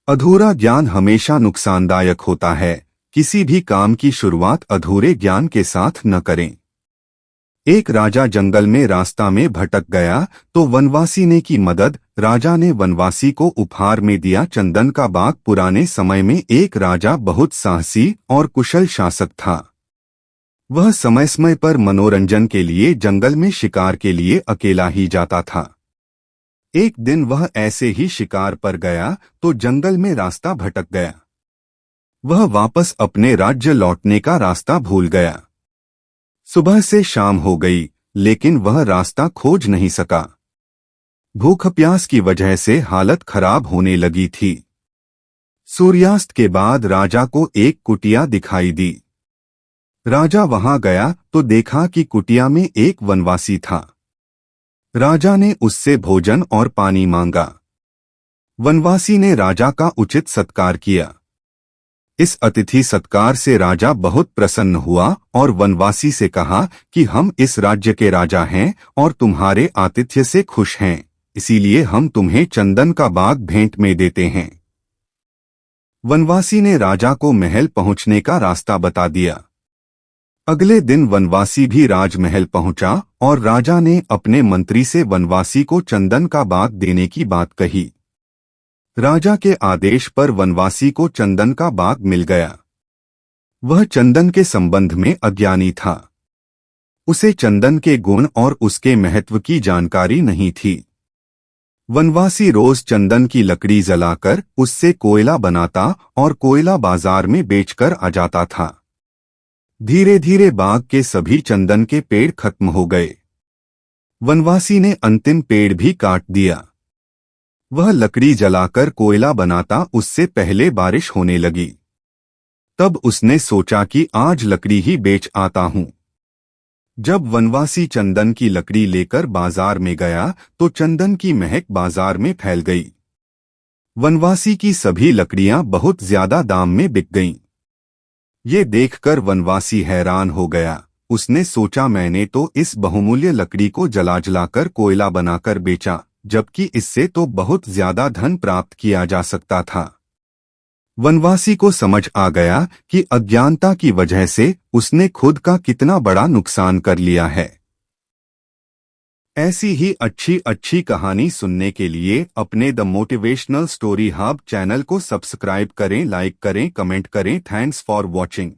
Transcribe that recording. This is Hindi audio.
अधूरा ज्ञान हमेशा नुकसानदायक होता है। किसी भी काम की शुरुआत अधूरे ज्ञान के साथ न करें। एक राजा जंगल में रास्ता में भटक गया तो वनवासी ने की मदद। राजा ने वनवासी को उपहार में दिया चंदन का बाग। पुराने समय में एक राजा बहुत साहसी और कुशल शासक था। वह समय समय पर मनोरंजन के लिए जंगल में शिकार के लिए अकेला ही जाता था। एक दिन वह ऐसे ही शिकार पर गया तो जंगल में रास्ता भटक गया। वह वापस अपने राज्य लौटने का रास्ता भूल गया। सुबह से शाम हो गई लेकिन वह रास्ता खोज नहीं सका। भूख प्यास की वजह से हालत खराब होने लगी थी। सूर्यास्त के बाद राजा को एक कुटिया दिखाई दी। राजा वहां गया तो देखा कि कुटिया में एक वनवासी था। राजा ने उससे भोजन और पानी मांगा। वनवासी ने राजा का उचित सत्कार किया। इस अतिथि सत्कार से राजा बहुत प्रसन्न हुआ और वनवासी से कहा कि हम इस राज्य के राजा हैं और तुम्हारे आतिथ्य से खुश हैं, इसीलिए हम तुम्हें चंदन का बाग भेंट में देते हैं। वनवासी ने राजा को महल पहुंचने का रास्ता बता दिया। अगले दिन वनवासी भी राजमहल पहुंचा और राजा ने अपने मंत्री से वनवासी को चंदन का बाग देने की बात कही। राजा के आदेश पर वनवासी को चंदन का बाग मिल गया। वह चंदन के संबंध में अज्ञानी था। उसे चंदन के गुण और उसके महत्व की जानकारी नहीं थी। वनवासी रोज चंदन की लकड़ी जलाकर उससे कोयला बनाता और कोयला बाजार में बेचकर आ जाता था। धीरे धीरे बाग के सभी चंदन के पेड़ खत्म हो गए। वनवासी ने अंतिम पेड़ भी काट दिया। वह लकड़ी जलाकर कोयला बनाता उससे पहले बारिश होने लगी। तब उसने सोचा कि आज लकड़ी ही बेच आता हूं। जब वनवासी चंदन की लकड़ी लेकर बाजार में गया तो चंदन की महक बाजार में फैल गई। वनवासी की सभी लकड़ियां बहुत ज्यादा दाम में बिक गईं। ये देखकर वनवासी हैरान हो गया। उसने सोचा मैंने तो इस बहुमूल्य लकड़ी को जलाकर कोयला बनाकर बेचा, जबकि इससे तो बहुत ज्यादा धन प्राप्त किया जा सकता था। वनवासी को समझ आ गया कि अज्ञानता की वजह से उसने खुद का कितना बड़ा नुकसान कर लिया है। ऐसी ही अच्छी अच्छी कहानी सुनने के लिए अपने the motivational story hub channel को सब्सक्राइब करें, लाइक करें, कमेंट करें। Thanks for watching.